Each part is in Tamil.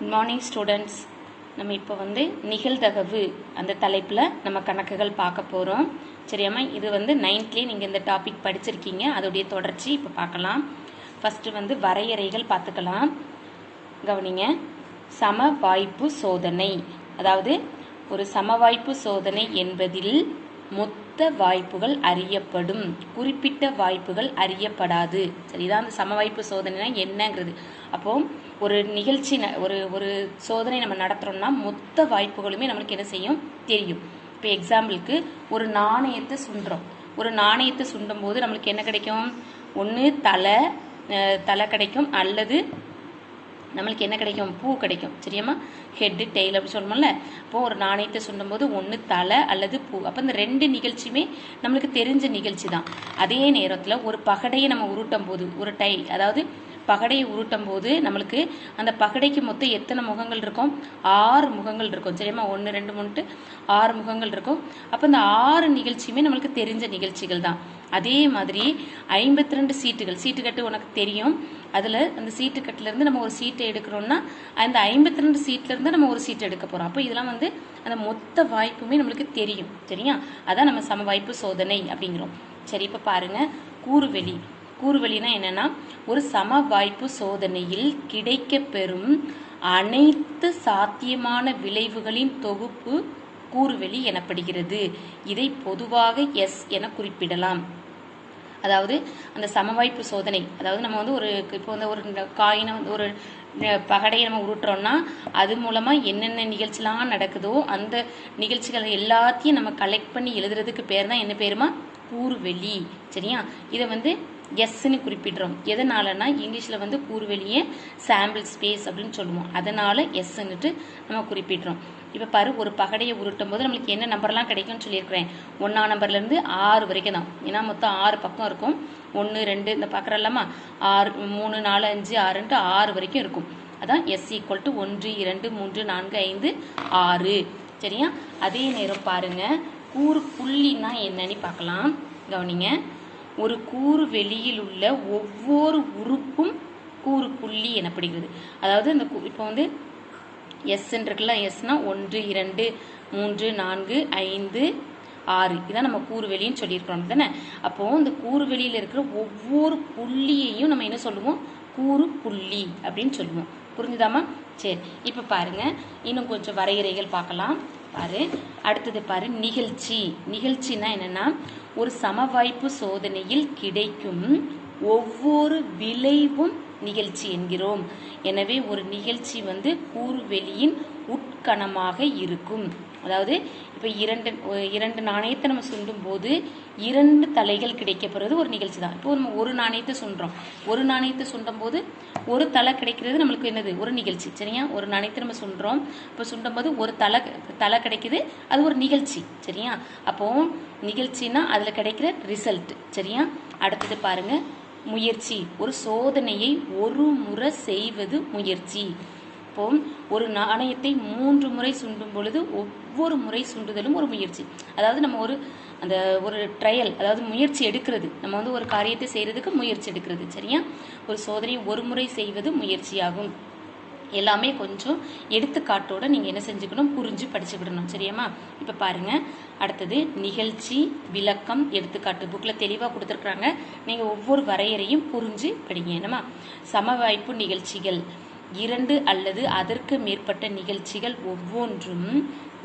Good morning students. நம்ம இப்போ நிகழ்தகவு அந்த தலைப்பில் நம்ம கணக்குகள் பார்க்க போகிறோம். சரியாம்மா? இது 9th நீங்கள் இந்த டாபிக் படிச்சிருக்கீங்க, அதோடைய தொடர்ச்சி இப்போ பார்க்கலாம். ஃபஸ்ட்டு வரையறைகள் பார்த்துக்கலாம். கவனிங்க. சம வாய்ப்பு சோதனை, அதாவது ஒரு சமவாய்ப்பு சோதனை என்பதில் மொத்த வாய்ப்புகள் அறியப்படும், குறிப்பிட்ட வாய்ப்புகள் அறியப்படாது. சரிதான்? அந்த சமவாய்ப்பு சோதனைனா என்னங்கிறது. அப்போ ஒரு நிகழ்ச்சி ஒரு சோதனை நம்ம நடத்துகிறோம்னா மொத்த வாய்ப்புகளுமே நம்மளுக்கு என்ன செய்யும் தெரியும். இப்போ எக்ஸாம்பிளுக்கு ஒரு நாணயத்தை சுண்டுறோம். ஒரு நாணயத்தை சுண்டும் போது நம்மளுக்கு என்ன கிடைக்கும்? ஒன்று தலை கிடைக்கும், அல்லது நம்மளுக்கு என்ன கிடைக்கும்? பூ கிடைக்கும். சரியாம்மா? ஹெட்டு டெய்ல் அப்படி சொல்லணும்ல. அப்போது ஒரு நாணயத்தை சுண்டும் போது ஒன்று தலை அல்லது பூ. அப்போ இந்த ரெண்டு நிகழ்ச்சியுமே நம்மளுக்கு தெரிஞ்ச நிகழ்ச்சி தான். அதே நேரத்தில் ஒரு பகடையை நம்ம உருட்டும் போது, ஒரு அதாவது பகடையை உருட்டும் போது நம்மளுக்கு அந்த பகடைக்கு மொத்தம் எத்தனை முகங்கள் இருக்கும்? 6 முகங்கள் இருக்கும். சரியாம்மா? 1 2 3 6 முகங்கள் இருக்கும். அப்போ இந்த 6 நிகழ்ச்சியுமே நம்மளுக்கு தெரிஞ்ச நிகழ்ச்சிகள் தான். அதே மாதிரி 52 சீட்டுக்கட்டு உனக்கு தெரியும். அதில் அந்த சீட்டுக்கட்டிலேருந்து நம்ம ஒரு சீட்டை எடுக்கிறோம்னா அந்த 52 சீட்லேருந்து நம்ம ஒரு சீட்டை எடுக்க போகிறோம். அப்போ இதெல்லாம் அந்த மொத்த வாய்ப்புமே நம்மளுக்கு தெரியும். சரியா? அதான் நம்ம சம வாய்ப்பு சோதனை அப்படிங்கிறோம். சரி, இப்போ பாருங்கள். கூறுவெளினா என்னன்னா, ஒரு சம வாய்ப்பு சோதனையில் கிடைக்கப்பெறும் அனைத்து சாத்தியமான விளைவுகளின் தொகுப்பு கூறுவெளி எனப்படுகிறது. இதை பொதுவாக எஸ் என குறிப்பிடலாம். அதாவது அந்த சமவாய்ப்பு சோதனை, அதாவது நம்ம இப்போ ஒரு காயினை ஒரு பகடையை நம்ம உருட்டுறோம்னா அது மூலமாக என்னென்ன நிகழ்ச்சிலாம் நடக்குதோ அந்த நிகழ்ச்சிகள் எல்லாத்தையும் நம்ம கலெக்ட் பண்ணி எழுதுறதுக்கு பேர் தான் என்ன பேருமா? கூறுவெளி. சரியா? இதை எஸ்ன்னு குறிப்பிடுறோம். எதனாலனா இங்கிலீஷில் கூறுவெளியே சாம்பிள் ஸ்பேஸ் அப்படின்னு சொல்லுவோம். அதனால் எஸ்ன்னுட்டு நம்ம குறிப்பிடுறோம். இப்போ பாரு, ஒரு பகடையை உருட்டும் போது நம்மளுக்கு என்ன நம்பர்லாம் கிடைக்கும்னு சொல்லியிருக்கிறேன். 1ஆம் நம்பர்லேருந்து 6 வரைக்கும் தான். ஏன்னா மொத்தம் 6 பக்கம் இருக்கும். 1 2 இந்த பார்க்குறலாமா 6 3 4 5 6ன்ட்டு 6 வரைக்கும் இருக்கும். அதான் எஸ் ஈக்குவல் டு 1 2 3 4 5 6. சரியா? அதே நேரம் பாருங்கள், கூறு புள்ளின்னா என்னன்னு பார்க்கலாம். கவனிங்க. ஒரு கூறு வெளியில் உள்ள ஒவ்வொரு உறுப்பும் கூறு புள்ளி எனப்படுகிறது. அதாவது இந்த இப்போ எஸ்ன்னு இருக்குல்ல, எஸ்னா 1 2 3 4 5 6 இதான் நம்ம கூறுவெளின்னு சொல்லியிருக்கிறோம் தானே. அப்போது இந்த கூறுவெளியில் இருக்கிற ஒவ்வொரு புள்ளியையும் நம்ம என்ன சொல்லுவோம்? கூறு புள்ளி அப்படின்னு சொல்லுவோம். புரிஞ்சுதாமா? சரி, இப்போ பாருங்க, இன்னும் கொஞ்சம் வரையறைகள் பார்க்கலாம். பாரு, அடுத்தது பாரு, நிகழ்ச்சின்னா என்னன்னா, ஒரு சமவாய்ப்பு சோதனையில் கிடைக்கும் ஒவ்வொரு விளைவும் நிகழ்ச்சி என்கிறோம். எனவே ஒரு நிகழ்ச்சி கூறுவெளியின் உட்கணமாக இருக்கும். அதாவது இப்போ இரண்டு நாணயத்தை நம்ம சுண்டும் போது 2 தலைகள் கிடைக்கப்படுறது ஒரு நிகழ்ச்சி தான். இப்போ நம்ம ஒரு நாணயத்தை சுண்டுறோம். ஒரு நாணயத்தை சுண்டும் போது ஒரு தலை கிடைக்கிறது நம்மளுக்கு என்னது? ஒரு நிகழ்ச்சி. சரியா? ஒரு நாணயத்தை நம்ம சுண்டுறோம். இப்போ சுண்டும் போது ஒரு தலை கிடைக்குது, அது ஒரு நிகழ்ச்சி. சரியா? அப்போ நிகழ்ச்சின்னா அதில் கிடைக்கிற ரிசல்ட். சரியா? அடுத்தது பாருங்க, முயற்சி. ஒரு சோதனையை ஒரு முறை செய்வது முயற்சி. இப்போ ஒரு நாணயத்தை 3 முறை சுண்டும் பொழுது ஒவ்வொரு முறை சுண்டுதலும் ஒரு முயற்சி. அதாவது நம்ம ஒரு ட்ரையல், அதாவது முயற்சி எடுக்கிறது. நம்ம ஒரு காரியத்தை செய்யறதுக்கு முயற்சி எடுக்கிறது. சரியா? ஒரு சோதனை ஒரு முறை செய்வது முயற்சியாகும். எல்லாமே கொஞ்சம் எடுத்துக்காட்டோட நீங்கள் என்ன செஞ்சுக்கணும்? புரிஞ்சு படிச்சுக்கிடணும். சரியாம்மா? இப்போ பாருங்க, அடுத்தது நிகழ்ச்சி விளக்கம் எடுத்துக்காட்டு. புக்கில் தெளிவாக கொடுத்துருக்குறாங்க. நீங்கள் ஒவ்வொரு வரையறையும் புரிஞ்சு படிங்க. என்னம்மா? சமவாய்ப்பு நிகழ்ச்சிகள் 2 அல்லது அதற்கு மேற்பட்ட நிகழ்ச்சிகள் ஒவ்வொன்றும்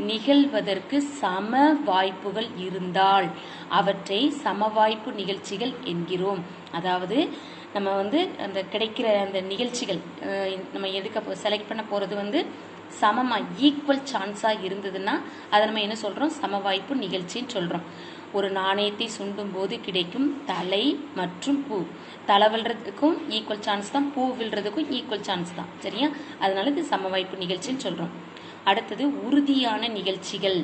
நிகழ்வதற்கு சம வாய்ப்புகள் இருந்தால் அவற்றை சமவாய்ப்பு நிகழ்ச்சிகள் என்கிறோம். அதாவது நம்ம அந்த கிடைக்கிற அந்த நிகழ்ச்சிகள் நம்ம செலக்ட் பண்ண போகிறது சமமாக ஈக்குவல் சான்ஸாக இருந்ததுன்னா அதை நம்ம என்ன சொல்கிறோம்? சமவாய்ப்பு நிகழ்ச்சின்னு சொல்கிறோம். ஒரு நாணயத்தை சுண்டும் போது கிடைக்கும் தலை மற்றும் பூ. தலை விழுறதுக்கும் ஈக்குவல் சான்ஸ் தான், பூ விழுறதுக்கும் ஈக்குவல் சான்ஸ் தான். சரியா? அதனால இது சமவாய்ப்பு நிகழ்ச்சின்னு சொல்கிறோம். அடுத்தது உறுதியான நிகழ்ச்சிகள்.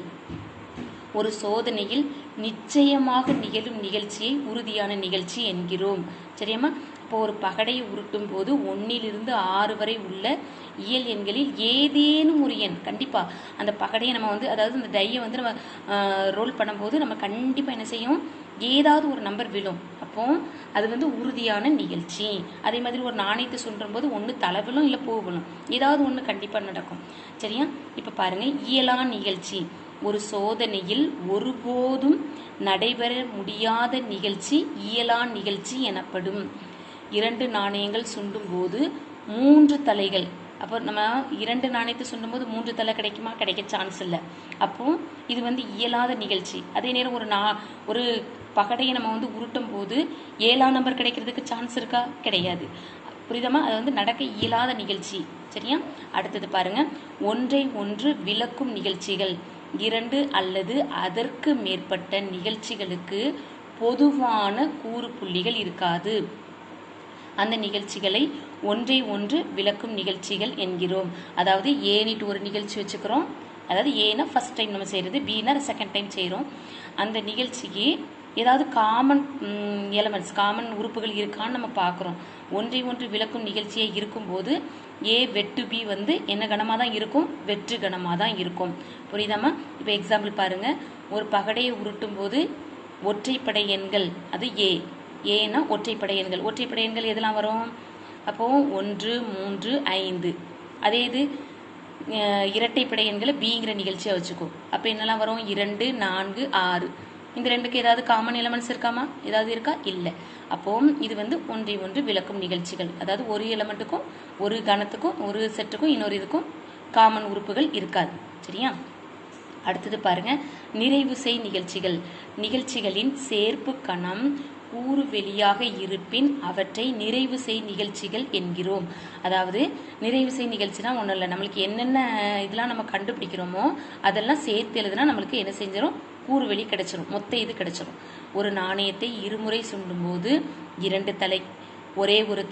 ஒரு சோதனையில் நிச்சயமாக நிகழும் நிகழ்ச்சியை உறுதியான நிகழ்ச்சி என்கிறோம். சரியாம்மா? இப்போ ஒரு பகடையை உருட்டும் போது 1லிருந்து 6 வரை உள்ள இயல் எண்களில் ஏதேனும் ஒரு எண் கண்டிப்பாக அந்த பகடையை நம்ம அதாவது இந்த டையை நம்ம ரோல் பண்ணும்போது நம்ம கண்டிப்பாக என்ன செய்யும்? ஏதாவது ஒரு நம்பர் விழும். அப்போ அது வந்து உறுதியான நிகழ்ச்சி. அதே மாதிரி ஒரு நாணயத்தை சுற்றும் போது ஒன்று தலை விழும், இல்லை பூ விழும். ஏதாவது ஒன்று கண்டிப்பாக நடக்கும். சரியா? இப்போ பாருங்க, இயலா நிகழ்ச்சி. ஒரு சோதனையில் ஒருபோதும் நடைபெற முடியாத நிகழ்ச்சி இயலா நிகழ்ச்சி எனப்படும். 2 நாணயங்கள் சுண்டும் போது 3 தலைகள். அப்போ நம்ம 2 நாணயத்தை சுண்டும் போது 3 தலை கிடைக்குமா? கிடைக்க சான்ஸ் இல்லை. அப்போ இது வந்து இயலாத நிகழ்ச்சி. அதே நேரம் ஒரு பகடையை நம்ம வந்து உருட்டும் போது 7ஆம் நம்பர் கிடைக்கிறதுக்கு சான்ஸ் இருக்கா? கிடையாது. புரியுதமா? அது வந்து நடக்க இயலாத நிகழ்ச்சி. சரியா? அடுத்தது பாருங்க, ஒன்றை ஒன்று விளக்கும் நிகழ்ச்சிகள். 2 அல்லது அதற்கு மேற்பட்ட நிகழ்ச்சிகளுக்கு பொதுவான கூறு புள்ளிகள் இருக்காது. அந்த நிகழ்ச்சிகளை ஒன்றை ஒன்று விளக்கும் நிகழ்ச்சிகள் என்கிறோம். அதாவது ஏனிட்டு ஒரு நிகழ்ச்சி வச்சுக்கிறோம். அதாவது ஏன்னா ஃபர்ஸ்ட் டைம் நம்ம செய்கிறது, பின்னா செகண்ட் டைம் செய்கிறோம். அந்த நிகழ்ச்சிக்கு ஏதாவது காமன் எலமெண்ட்ஸ், காமன் உறுப்புகள் இருக்கான்னு நம்ம பார்க்குறோம். ஒன்றை ஒன்று விளக்கும் நிகழ்ச்சியாக இருக்கும்போது ஏ வெட்டு பி வந்து என்ன கணமாக தான் இருக்கும்? வெற்று கணமாக தான் இருக்கும். புரியுதாமா? இப்போ எக்ஸாம்பிள் பாருங்கள். ஒரு பகடையை உருட்டும் போது ஒற்றைப்படை எண்கள், அது ஏன்னா ஒற்றைப்படை எண்கள். ஒற்றைப்படை எண்கள் எதெல்லாம் வரும்? அப்போது 1, 3, 5. அதே இது இரட்டைப்படை எண்களை பிங்கிற நிகழ்ச்சியாக வச்சுக்கோ. அப்போ என்னெல்லாம் வரும்? 2, 4, 6. இந்த ரெண்டுக்கு ஏதாவது காமன் எலமெண்ட்ஸ் இருக்காமா? ஏதாவது இருக்கா? இல்லை. அப்போ இது வந்து ஒன்றை ஒன்று விளக்கும் நிகழ்ச்சிகள். அதாவது ஒரு எலமெண்ட்டுக்கும் ஒரு கணத்துக்கும் ஒரு செட்டுக்கும் இன்னொரு இதுக்கும் காமன் உறுப்புகள் இருக்காது. சரியா? அடுத்தது பாருங்க, நிறைவு செய் நிகழ்ச்சிகள். நிகழ்ச்சிகளின் சேர்ப்பு கணம் கூறு வெளியாக இருப்பின் அவற்றை நிறைவு செய் நிகழ்ச்சிகள் என்கிறோம். அதாவது நிறைவு செய் நிகழ்ச்சினா ஒன்றும் இல்லை, நம்மளுக்கு என்னென்ன இதெல்லாம் நம்ம கண்டுபிடிக்கிறோமோ அதெல்லாம் சேர்த்து எழுதுனா நம்மளுக்கு என்ன செஞ்சிடும்? கூறு வெளி கிடைச்சிரும், மொத்த இது கிடைச்சிரும். ஒரு நாணயத்தை இருமுறை சுண்டும் போது 2 தலை, ஒரே ஒரு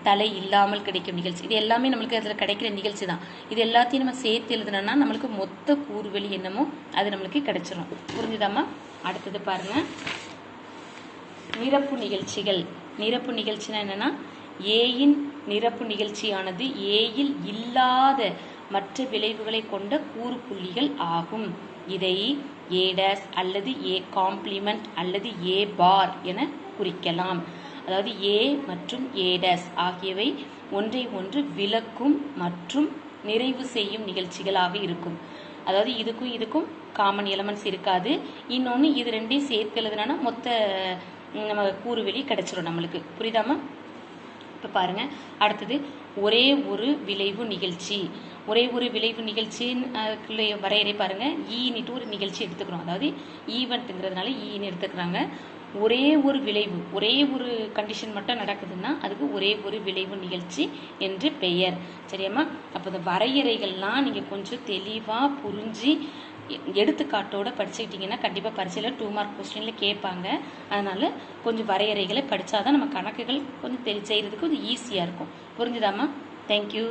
தலை இல்லாமல் கிடைக்கும் நிகழ்ச்சி. இது எல்லாமே நம்மளுக்கு அதில் கிடைக்கிற நிகழ்ச்சி தான். இது எல்லாத்தையும் நம்ம சேர்த்து எழுதுனோம்னா நம்மளுக்கு மொத்த கூறுவெளி என்னமோ அது நம்மளுக்கு கிடைச்சிரும். புரிஞ்சுதாம்மா? அடுத்தது பாருங்க, நிரப்பு நிகழ்ச்சிகள். நிரப்பு நிகழ்ச்சினா என்னன்னா, ஏயின் நிரப்பு நிகழ்ச்சியானது ஏயில் இல்லாத மற்ற விளைவுகளை கொண்ட கூறு புள்ளிகள் ஆகும். இதை ஏ டேஸ் அல்லது ஏ காம்ப்ளிமெண்ட் அல்லது ஏ பார் என குறிக்கலாம். அதாவது ஏ மற்றும் ஏ டேஸ் ஆகியவை ஒன்றை ஒன்று விளக்கும் மற்றும் நிறைவு செய்யும் நிகழ்ச்சிகளாக இருக்கும். அதாவது இதுக்கும் காமன் எலமெண்ட்ஸ் இருக்காது. இன்னொன்று இது ரெண்டையும் சேர்த்து எழுதுனா மொத்த நம்ம கூறுவெளி கிடைச்சிரும் நம்மளுக்கு. புரியுதாமா? இப்போ பாருங்க, அடுத்தது ஒரே ஒரு விளைவு நிகழ்ச்சி. ஒரே ஒரு விளைவு நிகழ்ச்சின்னு வரையறை பாருங்க. ஈனிட்டு ஒரு நிகழ்ச்சி எடுத்துக்கிறோம். அதாவது ஈவெண்ட்டுங்கிறதுனால ஈன்னு எடுத்துக்கிறாங்க. ஒரே ஒரு விளைவு, ஒரே ஒரு கண்டிஷன் மட்டும் நடக்குதுன்னா அதுக்கு ஒரே ஒரு விளைவு நிகழ்ச்சி என்று பெயர். சரியாம்மா? அப்போ இந்த வரையறைகள்லாம் நீங்கள் கொஞ்சம் தெளிவாக புரிஞ்சு எடுத்துக்காட்டோட படிச்சுக்கிட்டிங்கன்னா கண்டிப்பாக பரீட்சையில் 2 மார்க் கொஸ்டினில் கேட்பாங்க. அதனால் கொஞ்சம் வரையறைகளை படித்தாதான் நம்ம கணக்குகள் கொஞ்சம் செய்கிறதுக்கு கொஞ்சம் ஈஸியாக இருக்கும். புரிஞ்சுதாம்மா? தேங்க்யூ.